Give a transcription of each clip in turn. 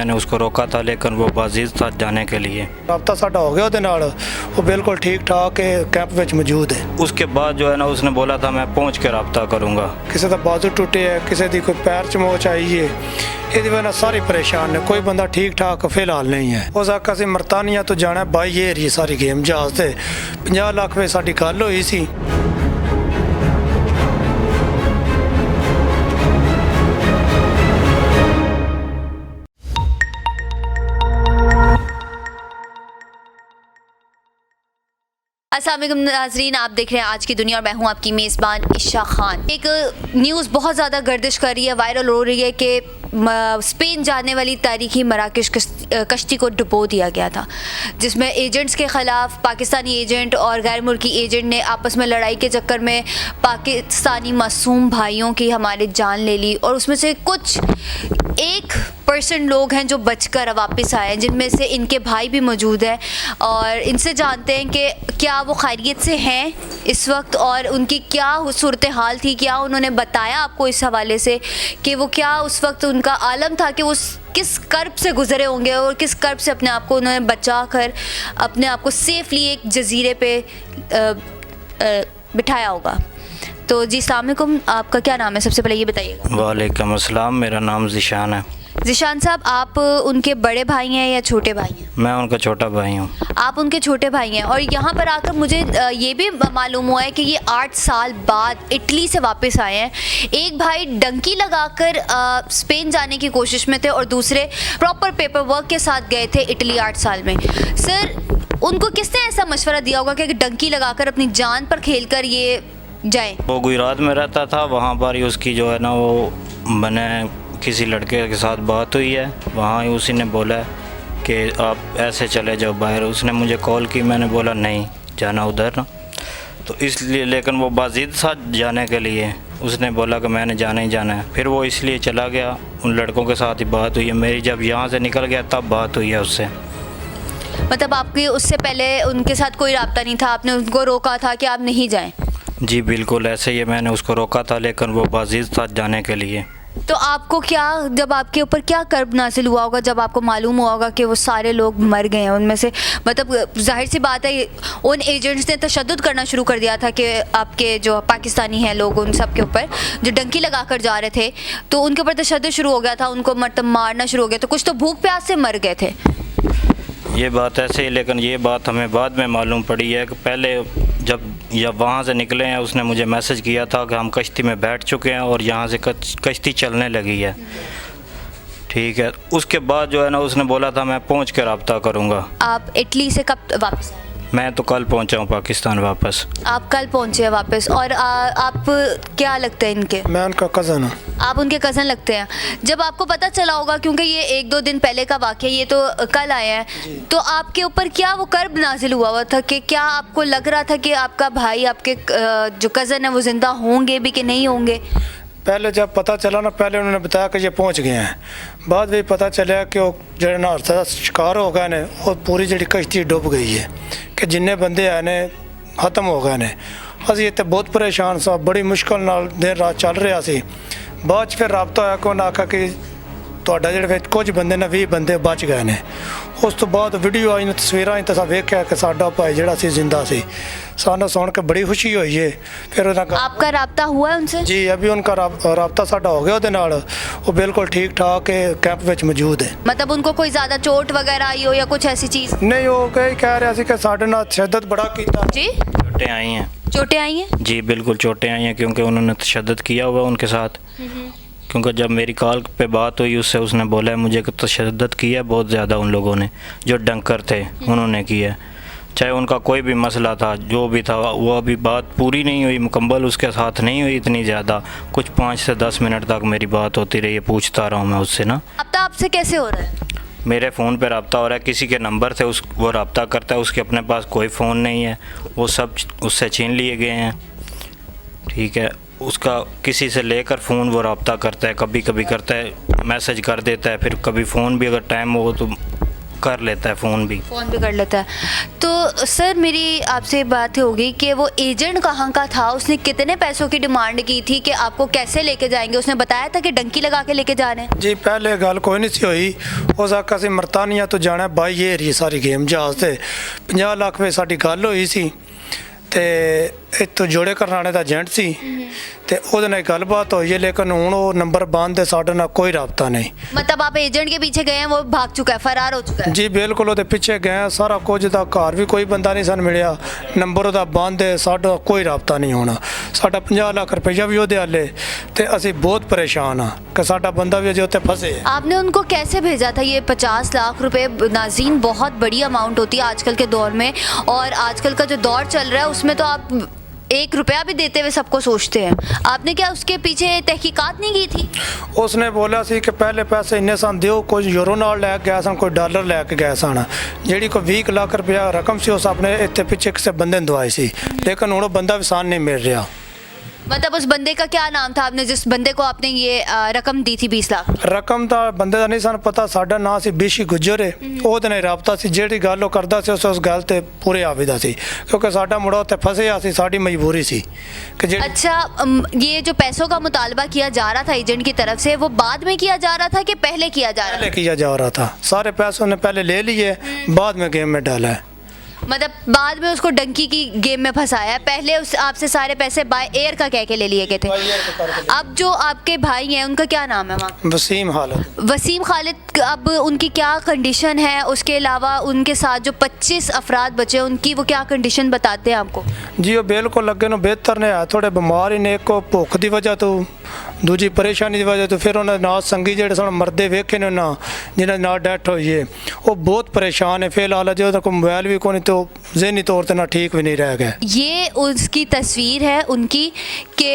मैंने उसको रोका था लेकिन वो बाजिद था जाने के लिए। रब्ता साडा हो गया ਉਹਦੇ ਨਾਲ, वो बिल्कुल ठीक ठाक है, कैंप ਵਿੱਚ मौजूद है। उसके बाद जो है ना उसने बोला था मैं पहुंच के रब्ता करूँगा। ਕਿਸੇ ਦਾ ਬਾਜ਼ੂ ਟੁੱਟਿਆ ਹੈ, ਕਿਸੇ ਦੀ ਕੋਈ ਪੈਰ 'ਚ ਮੋਚ ਆਈ ਹੈ, ਇਹਦੀ ਵਜ੍ਹਾ ਨਾਲ ਸਾਰੇ ਪਰੇਸ਼ਾਨ ਨੇ। ਕੋਈ ਬੰਦਾ ਠੀਕ ਠਾਕ ਫਿਲਹਾਲ ਨਹੀਂ ਹੈ। ਉਸ ਆਖਾ ਸੀ ਮਰਤਾਨੀਆ ਤੋਂ ਜਾਣਾ ਬਾਈ ਏਰੀਏ ਸਾਰੀ ਗੇਮ ਜਹਾਜ਼ ਤੇ 50 ਲੱਖ ਵਿੱਚ ਸਾਡੀ ਗੱਲ ਹੋਈ ਸੀ। अस्सलाम वालेकुम नाज़रीन, आप देख रहे हैं आज की दुनिया और मैं हूं आपकी मेज़बान इशा खान। एक न्यूज़ बहुत ज़्यादा गर्दिश कर रही है, वायरल हो रही है कि स्पेन जाने वाली तारीखी मराकश कश्ती को डुबो दिया गया था, जिसमें एजेंट्स के ख़िलाफ़ पाकिस्तानी एजेंट और गैर मुल्की एजेंट ने आपस में लड़ाई के चक्कर में पाकिस्तानी मासूम भाइयों की हमारी जान ले ली। और उसमें से कुछ 1% लोग हैं जो बचकर वापस आए हैं, जिनमें से इनके भाई भी मौजूद हैं। और इनसे जानते हैं कि क्या वो खैरियत से हैं इस वक्त और उनकी क्या सूरत हाल थी, क्या उन्होंने बताया आपको इस हवाले से कि वो क्या उस वक्त उनका आलम था, कि वो किस कर्ब से गुज़रे होंगे और किस कर्ब से अपने आप को उन्होंने बचा कर अपने आप को सेफली एक जजीरे पे बिठाया होगा। तो जी अस्सलाम वालेकुम, आपका क्या नाम है, सबसे पहले ये बताइएगा। वालेकुम अस्सलाम, मेरा नाम ज़िशान है। ज़िशान साहब, आप उनके बड़े भाई हैं या छोटे भाई हैं? मैं उनका छोटा भाई हूँ। आप उनके छोटे भाई हैं और यहाँ पर आकर मुझे ये भी मालूम हुआ है कि ये 8 साल बाद इटली से वापस आए हैं। एक भाई डंकी लगाकर स्पेन जाने की कोशिश में थे और दूसरे प्रॉपर पेपर वर्क के साथ गए थे इटली 8 साल में। सर, उनको किसने ऐसा मशवरा दिया होगा कि डंकी लगाकर अपनी जान पर खेलकर ये जाएं? वो गुजरात में रहता था, वहाँ पर ही उसकी जो है ना वो मैंने किसी लड़के के साथ बात हुई है, वहाँ ही उसी ने बोला कि आप ऐसे चले जाओ बाहर। उसने मुझे कॉल की, मैंने बोला नहीं जाना उधर ना, तो इसलिए। लेकिन वो बाजिद साथ जाने के लिए उसने बोला कि मैंने जाना ही जाना है। फिर वो इसलिए चला गया, उन लड़कों के साथ ही बात हुई है मेरी। जब यहाँ से निकल गया तब बात हुई है उससे। मतलब आपकी उससे पहले उनके साथ कोई रब्ता नहीं था, आपने उनको रोका था कि आप नहीं जाएं? जी बिल्कुल ऐसे ही मैंने उसको रोका था, लेकिन वो बाजिद साथ जाने के लिए। तो आपको क्या, जब आपके ऊपर क्या कर्ब नासिल हुआ होगा जब आपको मालूम हुआ होगा कि वो सारे लोग मर गए हैं उनमें से? मतलब जाहिर सी बात है उन एजेंट्स ने तशद्दुद करना शुरू कर दिया था कि आपके जो पाकिस्तानी हैं लोग, उन सब के ऊपर जो डंकी लगा कर जा रहे थे, तो उनके ऊपर तशद्दुद शुरू हो गया था, उनको मतलब मारना शुरू हो गया। तो कुछ तो भूख प्यास से मर गए थे। ये बात ऐसे ही, लेकिन ये बात हमें बाद में मालूम पड़ी है कि पहले जब वहाँ से निकले हैं उसने मुझे मैसेज किया था कि हम कश्ती में बैठ चुके हैं और यहाँ से कश्ती चलने लगी है। ठीक है, उसके बाद जो है ना उसने बोला था मैं पहुँच कर रब्ता करूँगा। आप इटली से कब वापस आए? मैं तो कल पहुँचा हूँ पाकिस्तान वापस। आप कल पहुँचे हैं वापस। और आप क्या लगते हैं इनके? मैं उनका कज़न हूँ। आप उनके कज़न लगते हैं। जब आपको पता चला होगा, क्योंकि ये 1-2 दिन पहले का वाक़या, ये तो कल आए हैं, तो आपके ऊपर क्या वो कर्ब नाजिल हुआ था कि क्या आपको लग रहा था कि आपका भाई, आपके जो कज़न है वो ज़िंदा होंगे भी कि नहीं होंगे? पहले जब पता चला ना, पहले उन्होंने बताया कि ये पहुंच गए हैं। बाद में पता चला कि वो जो ना शिकार हो गए ने, वो पूरी जी कश्ती डुब गई है, कि जिन्ने बंदे आए ने खत्म हो गए ने। असी इतने बहुत परेशान सा, बड़ी मुश्किल नाल दिन रात चल रहा सी। बाद फिर रब्ता होया कि उन्हें आखा कि ਤੁਹਾਡਾ ਜਿਹੜੇ ਵਿੱਚ ਕੁਝ ਬੰਦੇ ਨੇ 20 ਬੰਦੇ ਬਚ ਗਏ ਨੇ। ਉਸ ਤੋਂ ਬਾਅਦ ਵੀਡੀਓ ਆਈ ਨੇ, ਤਸਵੀਰਾਂ ਆਈ, ਤਾਂ ਸਾ ਵੇਖਿਆ ਕਿ ਸਾਡਾ ਭਾਈ ਜਿਹੜਾ ਸੀ ਜ਼ਿੰਦਾ ਸੀ। ਸਾਨੂੰ ਸੁਣ ਕੇ ਬੜੀ ਖੁਸ਼ੀ ਹੋਈ ਹੈ। ਫਿਰ ਉਹਨਾਂ का आपका रब्ता हुआ है उनसे? जी अभी उनका रब्ता साडा हो गया ਉਹਦੇ ਨਾਲ, वो बिल्कुल ठीक ठाक है, कैंप ਵਿੱਚ मौजूद है। मतलब उनको कोई ज़्यादा चोट वगैरह आई हो या कुछ ऐसी चीज़? नहीं, वो कह रहा ਸੀ कि ਸਾਡੇ ਨਾਲ तशद्दुद बड़ा किया। जी, चोटें आई हैं। चोटें आई हैं? जी बिल्कुल चोटें आई हैं, क्योंकि उन्होंने तशद्दुद किया हुआ उनके साथ। क्योंकि जब मेरी कॉल पे बात हुई उससे, उसने बोला है मुझे कि तशद्दुद किया बहुत ज़्यादा उन लोगों ने, जो डंकर थे उन्होंने किया। चाहे उनका कोई भी मसला था, जो भी था, वो अभी बात पूरी नहीं हुई, मुकम्मल उसके साथ नहीं हुई इतनी ज़्यादा। कुछ 5 से 10 मिनट तक मेरी बात होती रही है, पूछता रहा हूँ मैं उससे ना। अब तो आपसे कैसे हो रहा है? मेरे फ़ोन पे रब्ता हो रहा है, किसी के नंबर से वो रब्ता करता है, उसके अपने पास कोई फ़ोन नहीं है, वो सब उससे छीन लिए गए हैं। ठीक है, उसका किसी से लेकर फ़ोन वो रब्ता करता है, कभी कभी करता है, मैसेज कर देता है, फिर कभी फ़ोन भी अगर टाइम हो तो कर लेता है फ़ोन भी। फ़ोन भी कर लेता है। तो सर मेरी आपसे बात होगी कि वो एजेंट कहाँ का था, उसने कितने पैसों की डिमांड की थी कि आपको कैसे लेके जाएंगे? उसने बताया था कि डंकी लगा के लेके जा रहे हैं? जी पहले गल कोई नहीं सी हुई। उस आखा सी मरतानिया तो जाना बाई एरिए सारी गेम जहाज से 50 लाख रुपए साडी गल होई सी ते इतों जोड़े करनाने का एजेंट सी ते ਉਹਦੇ ਨਾਲ ਗੱਲਬਾਤ ਹੋਈ ਹੈ लेकिन ਹੁਣ ਉਹ नंबर बंद है, साढ़े ਨਾਲ कोई राबता नहीं। मतलब आप एजेंट के पीछे गए हैं, वो भाग चुका है, फरार हो चुका है? जी बिल्कुल ਉਹਦੇ ਪਿੱਛੇ ਗਏ ਸਾਰਾ ਕੁਝ ਦਾ ਘਰ ਵੀ ਕੋਈ ਬੰਦਾ ਨਹੀਂ ਸਨ ਮਿਲਿਆ, ਨੰਬਰ ਉਹਦਾ ਬੰਦ ਹੈ, ਸਾਡਾ ਕੋਈ ਰਾਬਤਾ ਨਹੀਂ ਹੋਣਾ। ਸਾਡਾ 50 ਲੱਖ ਰੁਪਈਆ ਵੀ ਉਹਦੇ ਹਾਲੇ ਤੇ ਅਸੀਂ ਬਹੁਤ ਪਰੇਸ਼ਾਨ ਆ ਕਿ ਸਾਡਾ ਬੰਦਾ ਵੀ ਅਜੇ ਉੱਤੇ फंसे है। आपने उनको कैसे भेजा था? ये 50 लाख रुपए नाज़रीन बहुत बड़ी अमाउंट होती है आजकल के दौर में, और आजकल का जो दौर चल रहा है उसमें तो आप 1 रुपया भी देते हुए सबको सोचते हैं। आपने क्या उसके पीछे तहकीकात नहीं की थी? उसने बोला सी कि पहले पैसे इन्ने सन दिओ, कुछ यूरो नाल लै गए सन, कोई डॉलर लैके गए सन, ਜਿਹੜੀ ਕੋਈ 20 ਲੱਖ ਰੁਪਇਆ ਰਕਮ ਸੀ ਉਸ ਆਪਣੇ ਇੱਥੇ ਪਿੱਛੇ ਕਿਸੇ ਬੰਦੇ ਨੂੰ ਦਵਾਈ ਸੀ, लेकिन ਹੁਣ ਉਹ ਬੰਦਾ ਵੀ ਸਾਨ नहीं मिल रहा। मतलब उस बंदे का क्या नाम था, आपने जिस बंदे को आपने ये रकम दी थी 20 लाख? ਰਕਮ ਤਾਂ ਬੰਦੇ ਦਾ ਨਹੀਂ ਸਾਨੂੰ ਪਤਾ, ਸਾਡਾ ਨਾਂ ਸੀ ਬਿਸ਼ੀ ਗੁੱਜਰ ਹੈ, ਉਹਦੇ ਨਾਲ ਰਾਬਤਾ ਸੀ, ਜਿਹੜੀ ਗੱਲ ਉਹ ਕਰਦਾ ਸੀ ਉਸ ਗੱਲ ਤੇ ਪੂਰੇ ਆਵੇਦਾ ਸੀ, ਕਿਉਂਕਿ ਸਾਡਾ ਮੁੰਡਾ ਉੱਥੇ ਫਸਿਆ ਸੀ, ਸਾਡੀ ਮਜਬੂਰੀ ਸੀ ਕਿ ਜਿਹੜੀ। अच्छा ये जो पैसों का मुतालबा किया जा रहा था एजेंट की तरफ से, वो बाद में किया जा रहा था कि पहले किया जा रहा पहले किया जा रहा था, सारे पैसे उन्होंने पहले ले लिए, बाद में गेम में डाला है। था? मतलब बाद में उसको डंकी की गेम में फंसाया है, पहले उस आपसे सारे पैसे बाय एयर का कह के ले लिए गए थे। अब जो आपके भाई हैं उनका क्या नाम है वहाँ? वसीम हालत। वसीम खालिद, अब उनकी क्या कंडीशन है? उसके अलावा उनके साथ जो 25 अफराद बचे हैं उनकी वो क्या कंडीशन बताते हैं आपको? जी वो बिल्कुल लगे नु बेहतर ने है, थोड़े बीमार ही ने, एक को भुख की वजह तो, दूजी परेशानी की वजह तो, फिर उन्होंने नाल संगी जेडे सन मरदे वेखे ने ना जिन्हें नाल डेथ हुई है, वो बहुत परेशान है फिलहाल, जो को मोबाइल भी कोई तो जहनी तौर पर ना ठीक भी नहीं रह गए। ये उसकी तस्वीर है उनकी कि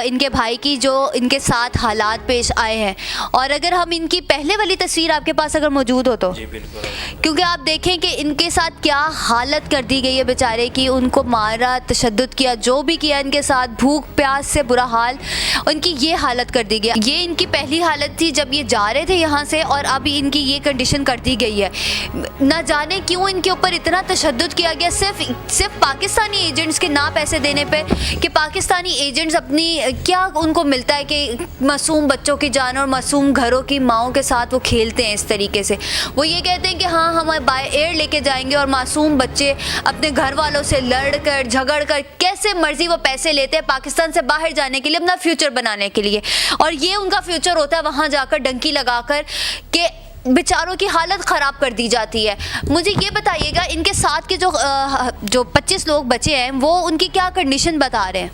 इनके भाई की जो इनके साथ हालात पेश आए हैं, और अगर हम इनकी पहले वाली तस्वीर आपके पास अगर मौजूद हो तो, क्योंकि आप देखें कि इनके साथ क्या हालत कर दी गई है बेचारे की, उनको मारा, तशद्दुद किया, जो भी किया इनके साथ, भूख प्यास से बुरा हाल, इनकी ये हालत कर दी गई। ये इनकी पहली हालत थी जब ये जा रहे थे यहाँ से, और अभी इनकी ये कंडीशन कर दी गई है। ना जाने क्यों इनके ऊपर इतना तशद्दुद किया गया, सिर्फ पाकिस्तानी एजेंट्स के ना पैसे देने पे, कि पाकिस्तानी एजेंट्स अपनी क्या उनको मिलता है कि मासूम बच्चों की जान और मासूम घरों की माओं के साथ वो खेलते हैं इस तरीके से। वो ये कहते हैं कि हाँ हम बाय एयर लेके जाएंगे, और मासूम बच्चे अपने घर वालों से लड़ कर झगड़ कर कैसे मर्जी वो पैसे लेते हैं पाकिस्तान से बाहर जाने के लिए, अपना फ्यूचर बनाने के लिए, और ये उनका फ्यूचर होता है वहाँ जाकर डंकी लगाकर के बेचारों की हालत ख़राब कर दी जाती है। मुझे ये बताइएगा इनके साथ के जो 25 लोग बचे हैं वो उनकी क्या कंडीशन बता रहे हैं?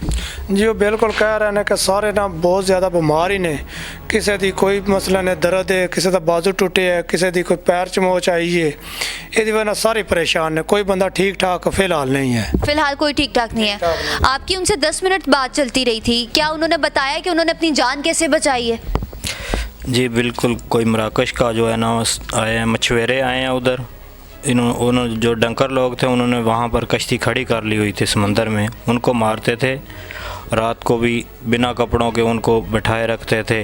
जी वो बिल्कुल कह रहे हैं कि सारे ना बहुत ज़्यादा बीमार ही ने, किसी की कोई मसला ने दर्द है, किसी का बाजू टूटे है, किसी की कोई पैर च मोच आई है, ये वजह सारे परेशान ने, कोई बंदा ठीक ठाक फिलहाल नहीं है। फिलहाल कोई ठीक ठाक नहीं है। आपकी उनसे 10 मिनट बात चलती रही थी, क्या उन्होंने बताया कि उन्होंने अपनी जान कैसे बचाई है? जी बिल्कुल, कोई मराकश का जो है ना आए हैं, मछुआरे आए हैं उधर, उन्होंने जो डंकर लोग थे उन्होंने वहाँ पर कश्ती खड़ी कर ली हुई थी समंदर में, उनको मारते थे, रात को भी बिना कपड़ों के उनको बिठाए रखते थे,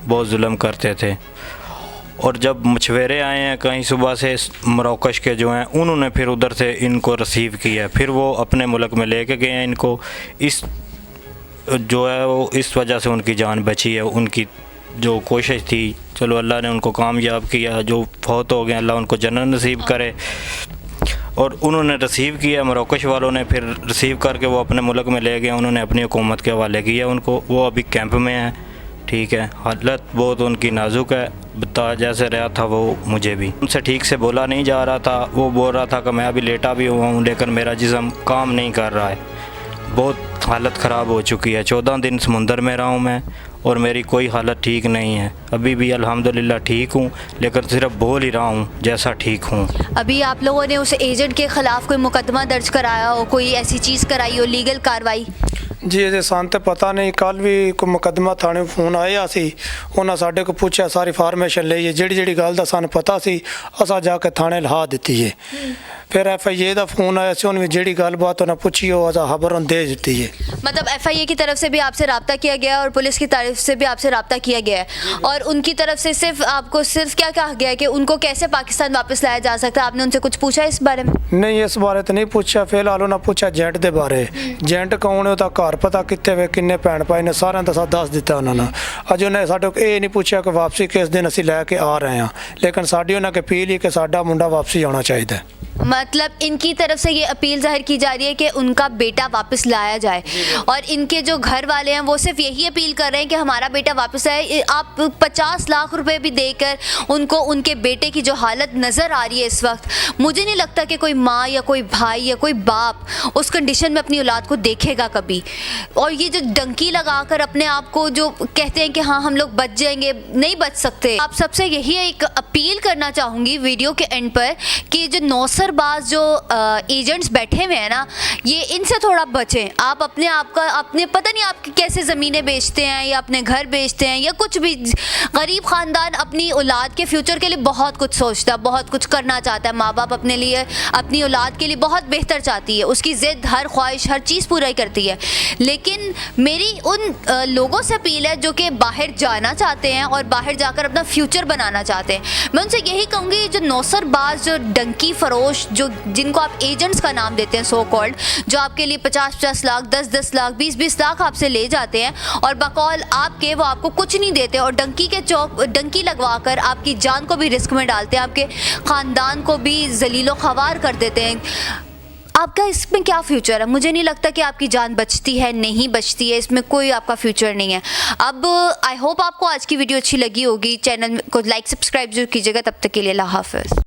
बहुत जुल्म करते थे। और जब मछुआरे आए हैं कहीं सुबह से मराकश के जो हैं, उन्होंने फिर उधर से इनको रिसीव किया, फिर वो अपने मुल्क में लेके गए हैं इनको, इस जो है वो इस वजह से उनकी जान बची है। उनकी जो कोशिश थी, चलो अल्लाह ने उनको कामयाब किया, जो फौत हो गए अल्लाह उनको जन्नत नसीब करे। और उन्होंने रिसीव किया, मराकश वालों ने फिर रिसीव करके वो अपने मुल्क में ले गए, उन्होंने अपनी हुकूमत के हवाले किया उनको, वो अभी कैंप में हैं। ठीक है, हालत बहुत उनकी नाजुक है, बता जैसे रहा था वो मुझे भी उनसे ठीक से बोला नहीं जा रहा था, वो बोल रहा था कि मैं अभी लेटा भी हुआ हूँ लेकिन मेरा जिस्म काम नहीं कर रहा है, बहुत हालत ख़राब हो चुकी है। 14 दिन समुंदर में रहा हूँ मैं और मेरी कोई हालत ठीक नहीं है, अभी भी अल्हम्दुलिल्लाह ठीक हूँ, लेकिन सिर्फ बोल ही रहा हूँ जैसा ठीक हूँ। अभी आप लोगों ने उस एजेंट के ख़िलाफ़ कोई मुकदमा दर्ज कराया हो, कोई ऐसी चीज़ कराई हो, लीगल कार्रवाई? ਜੀ ਅਜੇ ਸਾਨੂੰ ਤਾਂ ਪਤਾ ਨਹੀਂ ਕੱਲ ਵੀ ਕੋਈ ਮੁਕੱਦਮਾ ਥਾਣੇ ਫੋਨ ਆਇਆ ਸੀ ਉਹਨਾਂ ਸਾਡੇ ਕੋਲ ਪੁੱਛਿਆ ਸਾਰੀ ਫਾਰਮੇਸ਼ਨ ਲਈ ਹੈ ਜਿਹੜੀ ਗੱਲ ਦਾ ਸਾਨੂੰ ਪਤਾ ਸੀ ਅਸਾਂ ਜਾ ਕੇ ਥਾਣੇ ਲਹਾ ਦਿੱਤੀ ਹੈ ਫਿਰ FIA ਦਾ ਫੋਨ ਆਇਆ ਸੀ ਉਹਨੇ ਜਿਹੜੀ ਗੱਲਬਾਤ ਉਹਨਾਂ ਪੁੱਛੀ ਉਹ ਅਸਾਂ ਖਬਰ ਉਹਨੂੰ ਦੇ ਦਿੱਤੀ है। मतलब FIA की तरफ से भी आपसे रब्ता किया गया है और पुलिस की तरफ से भी आपसे रब्ता किया गया है और उनकी तरफ से सिर्फ आपको सिर्फ क्या कहा गया है कि उनको कैसे पाकिस्तान वापस लाया जा सकता है, आपने उनसे कुछ पूछा इस बारे में? ਨਹੀਂ ਇਸ ਬਾਰੇ ਤਾਂ ਨਹੀਂ ਪੁੱਛਿਆ ਫਿਲਹਾਲ ਉਹਨਾਂ ਪੁੱਛਿਆ ਏਜੰਟ ਦੇ ਬਾਰੇ ਏਜੰਟ ਕੌਣ ਹੈ ਉਹਦਾ ਘਰ ਪਤਾ ਕਿੱਥੇ ਵੇ ਕਿੰਨੇ ਭੈਣ ਭਾਈ ਨੇ ਸਾਰਿਆਂ ਦਾ ਦੱਸ ਦਿੱਤਾ ਉਹਨਾਂ ਨੇ ਅਜੇ ਉਹਨੇ ਸਾਡੇ ਕੋਲ ਇਹ ਨਹੀਂ ਪੁੱਛਿਆ ਕਿ ਵਾਪਸੀ ਕਿਸ ਦਿਨ ਅਸੀਂ ਲੈ ਕੇ ਆ ਰਹੇ ਹਾਂ ਲੇਕਿन ਸਾਡੀ ਉਹਨਾਂ ਕੇ ਅਪੀਲ ਹੀ ਕਿ ਸਾਡਾ ਮੁੰਡਾ ਵਾਪਸੀ ਆਉਣਾ ਚਾਹੀਦਾ ਹੈ। मतलब इनकी तरफ से ये अपील जाहिर की जा रही है कि उनका बेटा वापस लाया जाए और इनके जो घर वाले हैं वो सिर्फ यही अपील कर रहे हैं कि हमारा बेटा वापस आए। आप 50 लाख रुपए भी देकर उनको उनके बेटे की जो हालत नज़र आ रही है इस वक्त, मुझे नहीं लगता कि कोई माँ या कोई भाई या कोई बाप उस कंडीशन में अपनी औलाद को देखेगा कभी। और ये जो डंकी लगाकर अपने आप को जो कहते हैं कि हाँ हम लोग बच जाएंगे, नहीं बच सकते। आप सबसे यही एक अपील करना चाहूँगी वीडियो के एंड पर कि जो नौसरबाज जो एजेंट्स बैठे हुए हैं ना, ये इनसे थोड़ा बचें। आप अपने आप का अपने पता नहीं आप कैसे ज़मीनें बेचते हैं या अपने घर बेचते हैं या कुछ भी, गरीब ख़ानदान अपनी औलाद के फ्यूचर के लिए बहुत कुछ सोचता है, बहुत कुछ करना चाहता है। माँ बाप अपने लिए अपनी औलाद के लिए बहुत बेहतर चाहती है, उसकी ज़िद हर ख्वाहिश हर चीज़ पूरा करती है। लेकिन मेरी उन लोगों से अपील है जो कि बाहर जाना चाहते हैं और बाहर जाकर अपना फ्यूचर बनाना चाहते हैं, मैं उनसे यही कहूँगी जो नौसरबाज जो डंकी फरोश जो जिनको आप एजेंट्स का नाम देते हैं सो कॉल्ड, जो आपके लिए 50-50 लाख 10-10 लाख 20-20 लाख आपसे ले जाते हैं और बकौल आपके वो आपको कुछ नहीं देते और डंकी लगवाकर आपकी जान को भी रिस्क में डालते हैं, आपके ख़ानदान को भी जलीलो ख़वार कर देते हैं। आपका इसमें क्या फ्यूचर है? मुझे नहीं लगता कि आपकी जान बचती है, नहीं बचती है, इसमें कोई आपका फ्यूचर नहीं है। अब आई होप आपको आज की वीडियो अच्छी लगी होगी। चैनल को लाइक सब्सक्राइब जरूर कीजिएगा। तब तक के लिए अल्लाह हाफ़िज़।